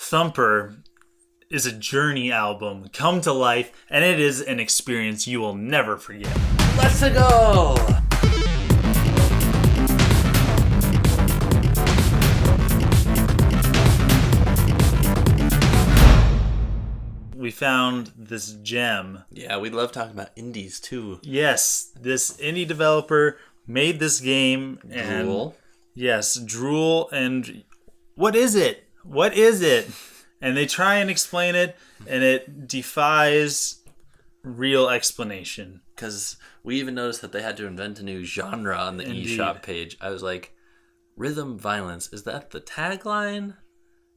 Thumper is a Journey album come to life, and it is an experience you will never forget. Let's go! We found this gem. Yeah, we love talking about indies too. Yes, this indie developer made this game. And Drool. Yes, Drool. And what is it? What is it? And they try and explain it, and it defies real explanation. Because we even noticed that they had to invent a new genre on the eShop page. I was like, rhythm violence, is that the tagline?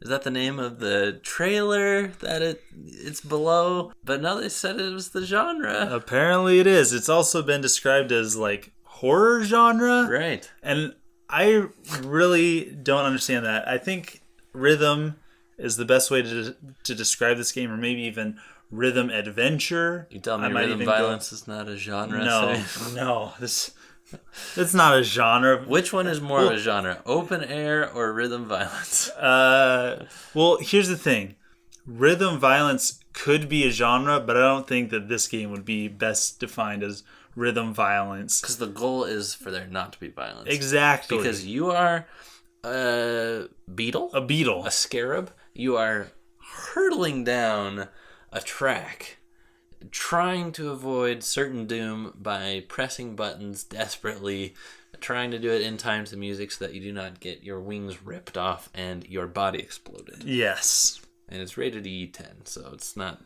Is that the name of the trailer that it's below? But no, they said it was the genre. Apparently it is. It's also been described as like horror genre. Right. And I really don't understand that. I think rhythm is the best way to describe this game, or maybe even rhythm adventure. You tell me rhythm violence is not a genre? No. It's not a genre. Which one is more of a genre? Open air or rhythm violence? Well, here's the thing. Rhythm violence could be a genre, but I don't think that this game would be best defined as rhythm violence. Because the goal is for there not to be violence. Exactly. Because you are a beetle. A beetle. A scarab. You are hurtling down a track, trying to avoid certain doom by pressing buttons desperately, trying to do it in time to music so that you do not get your wings ripped off and your body exploded. Yes. And it's rated E10, so it's not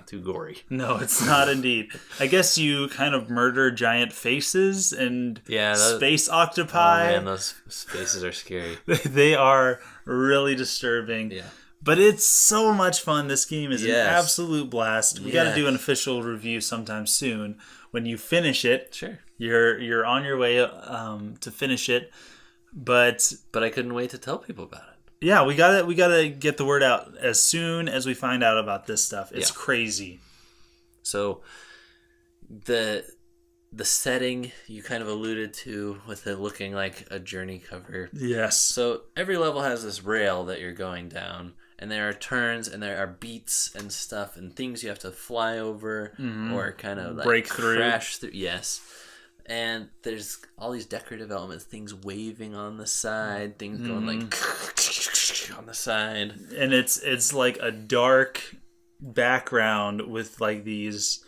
too gory. No, it's not indeed. I guess you kind of murder giant faces and space octopi. Oh man, those faces are scary. They are really disturbing. Yeah. But it's so much fun. This game is an absolute blast. We got to do an official review sometime soon. When you finish it, sure, you're on your way to finish it. But I couldn't wait to tell people about it. Yeah, we gotta get the word out as soon as we find out about this stuff. It's crazy. So the setting you kind of alluded to with it looking like a Journey cover. Yes. So every level has this rail that you're going down. And there are turns, and there are beats and stuff, and things you have to fly over or kind of like break through, crash through. Yes, and there's all these decorative elements, things waving on the side, things going like on the side, and it's like a dark background with like these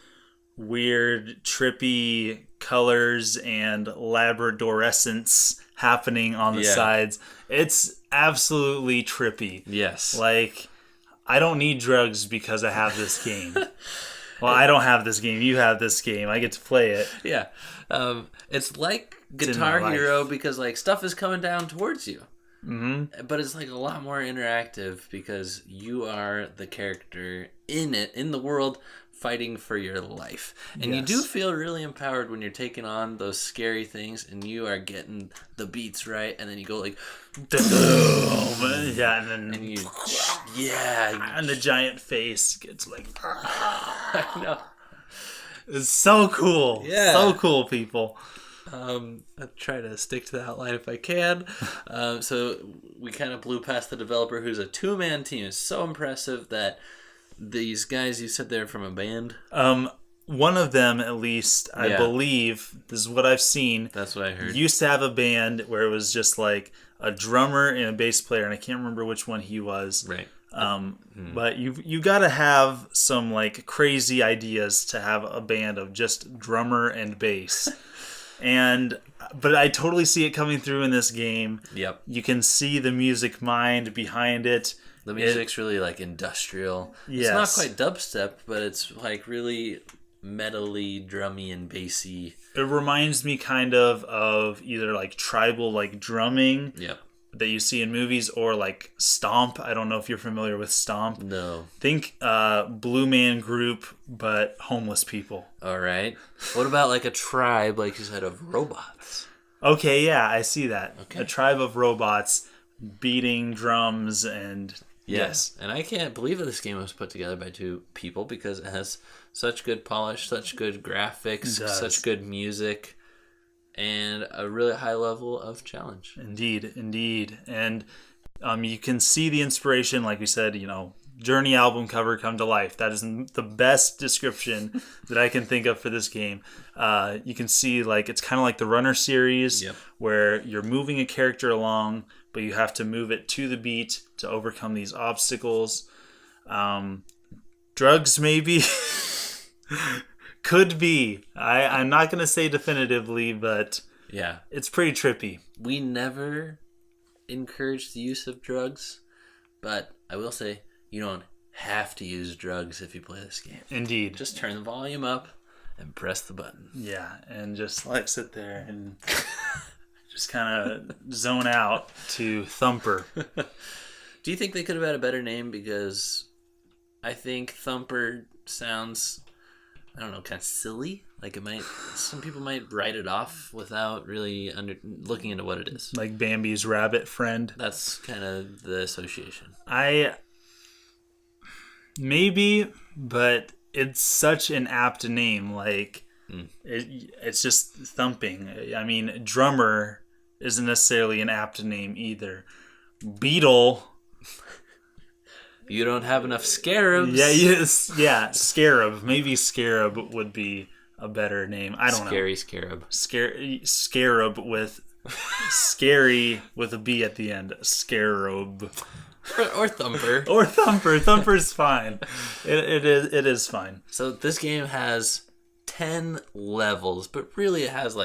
weird, trippy colors and labradorescence happening on the sides. It's absolutely trippy. Yes. Like, I don't need drugs because I have this game. Well, I don't have this game. You have this game. I get to play it. Yeah. It's like Guitar Hero because, like, stuff is coming down towards you. Mm-hmm. But it's, like, a lot more interactive because you are the character in it, in the world, fighting for your life. And you do feel really empowered when you're taking on those scary things and you are getting the beats right, and then you go like yeah, and then and the giant face gets like I know. It's so cool. Yeah. So cool, people. I'll try to stick to the outline if I can. So we kind of blew past the developer, who's a two-man team. It's so impressive that these guys, you said they're from a band? One of them, at least, I believe, this is what I've seen. That's what I heard. Used to have a band where it was just like a drummer and a bass player, and I can't remember which one he was. Right. But you got to have some like crazy ideas to have a band of just drummer and bass. But I totally see it coming through in this game. Yep. You can see the music mind behind it. The music's really like industrial. Yes. It's not quite dubstep, but it's like really metally, drummy, and bassy. It reminds me kind of either like tribal like drumming that you see in movies, or like Stomp. I don't know if you're familiar with Stomp. No. Think Blue Man Group, but homeless people. All right. What about like a tribe, like you said, of robots? Okay, yeah, I see that. Okay. A tribe of robots beating drums and... Yes. And I can't believe that this game was put together by two people because it has such good polish, such good graphics, such good music, and a really high level of challenge. Indeed. And You can see the inspiration, like we said, Journey album cover come to life. That is the best description that I can think of for this game. You can see it's kind of like the Runner series, Yep. where you're moving a character along, but you have to move it to the beat to overcome these obstacles. Drugs, maybe. Could be. I'm not going to say definitively, but yeah, it's pretty trippy. We never encourage the use of drugs, but I will say you don't have to use drugs if you play this game. Indeed. Just turn the volume up and press the button. Yeah, and just sit there and just kind of zone out to Thumper. Do you think they could have had a better name? Because I think Thumper sounds, I don't know, kind of silly. Some people might write it off without really looking into what it is. Like Bambi's rabbit friend. That's kind of the association. Maybe, but it's such an apt name. It's just thumping. I mean, drummer isn't necessarily an apt name either. Beetle. You don't have enough scarabs. Yeah, Scarab. Maybe Scarab would be a better name. I don't know. Scary Scarab. Scarab with scary with a B at the end. Scarab. Or Thumper. Or Thumper. Thumper's fine. It is fine. So this game has 10 levels, but really it has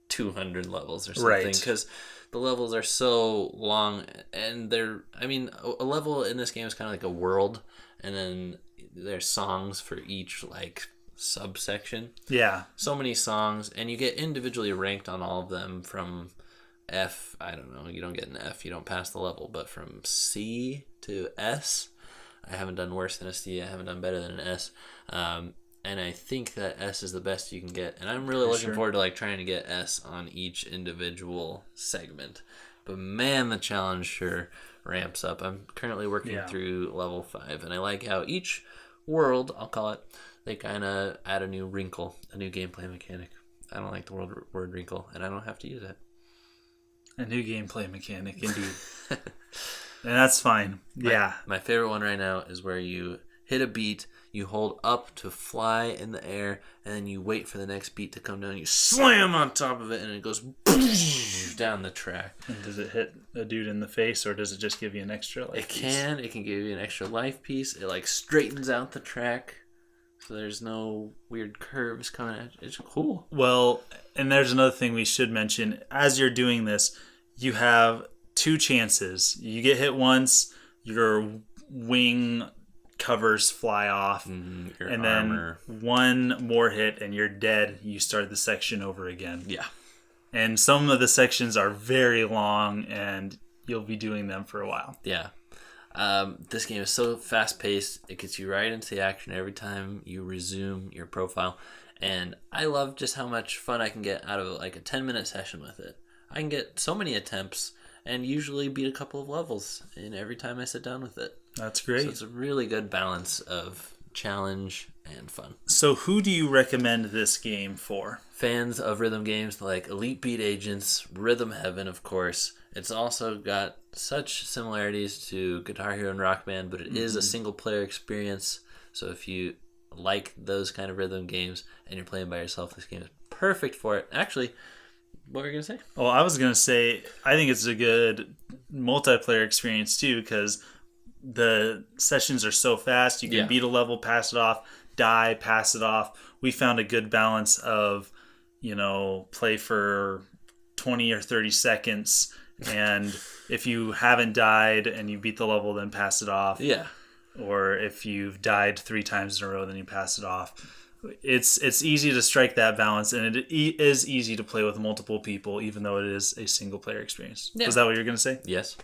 200 levels or something. Right. Because the levels are so long, and a level in this game is kind of like a world, and then there's songs for each subsection. Yeah. So many songs, and you get individually ranked on all of them from F, I don't know, you don't get an F, you don't pass the level, but from C to S, I haven't done worse than a C, I haven't done better than an S, and I think that S is the best you can get, and I'm really looking forward to trying to get S on each individual segment, but man, the challenge sure ramps up. I'm currently working through level 5, and I like how each world, I'll call it, they kind of add a new wrinkle, a new gameplay mechanic. I don't like the word wrinkle, and I don't have to use it. A new gameplay mechanic, indeed. And that's fine. Yeah. My favorite one right now is where you hit a beat, you hold up to fly in the air, and then you wait for the next beat to come down, you slam on top of it, and it goes down the track. And does it hit a dude in the face, or does it just give you an extra life piece? It can give you an extra life piece. It straightens out the track, so there's no weird curves coming at you. It's cool. Well, and there's another thing we should mention. As you're doing this, you have 2 chances. You get hit once, your wing covers fly off, and armor. Then one more hit and you're dead. You start the section over again. Yeah. And some of the sections are very long, and you'll be doing them for a while. Yeah. This game is so fast-paced. It gets you right into the action every time you resume your profile. And I love just how much fun I can get out of a 10-minute session with it. I can get so many attempts and usually beat a couple of levels in every time I sit down with it. That's great. So it's a really good balance of challenge and fun. So who do you recommend this game for? Fans of rhythm games like Elite Beat Agents, Rhythm Heaven, of course. It's also got such similarities to Guitar Hero and Rock Band, but it is a single-player experience. So if you like those kind of rhythm games and you're playing by yourself, this game is perfect for it. Actually, what were you going to say? Well, I was going to say, I think it's a good multiplayer experience too, because the sessions are so fast. You can beat a level, pass it off, die, pass it off. We found a good balance of, play for 20 or 30 seconds, and if you haven't died and you beat the level, then pass it off. Yeah. Or if you've died 3 times in a row, then you pass it off. It's easy to strike that balance, and it is easy to play with multiple people, even though it is a single-player experience. Yeah. Was that what you were going to say? Yes.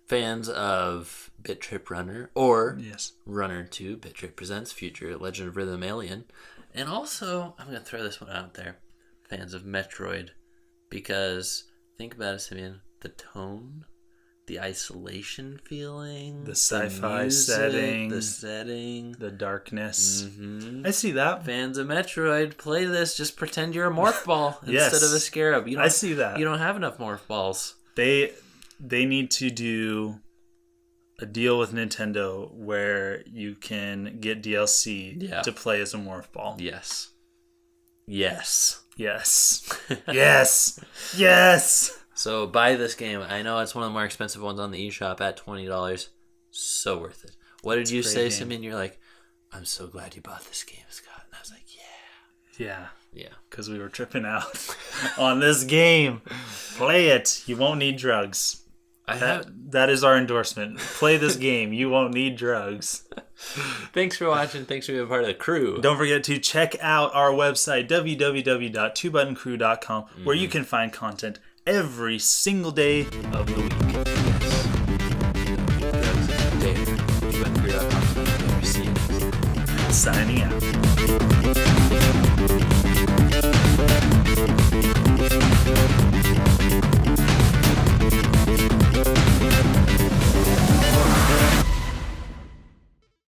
Fans of Bit Trip Runner or yes. Runner 2, Bit Trip Presents Future Legend of Rhythm Alien, and also, I'm going to throw this one out there, fans of Metroid, because think about it, Simeon, the tone, the isolation feeling, the sci-fi setting, the darkness. Mm-hmm. I see that. Fans of Metroid, play this. Just pretend you're a morph ball instead of a scarab. I see that. You don't have enough morph balls. they need to do a deal with Nintendo where you can get DLC to play as a Morph Ball. Yes. Yes. Yes. So buy this game. I know it's one of the more expensive ones on the eShop at $20. So worth it. What did you say, Simeon? You're like, I'm so glad you bought this game, Scott. And I was like, yeah. Yeah. Because we were tripping out on this game. Play it. You won't need drugs. That is our endorsement. Play this game. You won't need drugs. Thanks for watching. Thanks for being part of the crew. Don't forget to check out our website, www.twobuttoncrew.com, where you can find content every single day of the week. Signing out.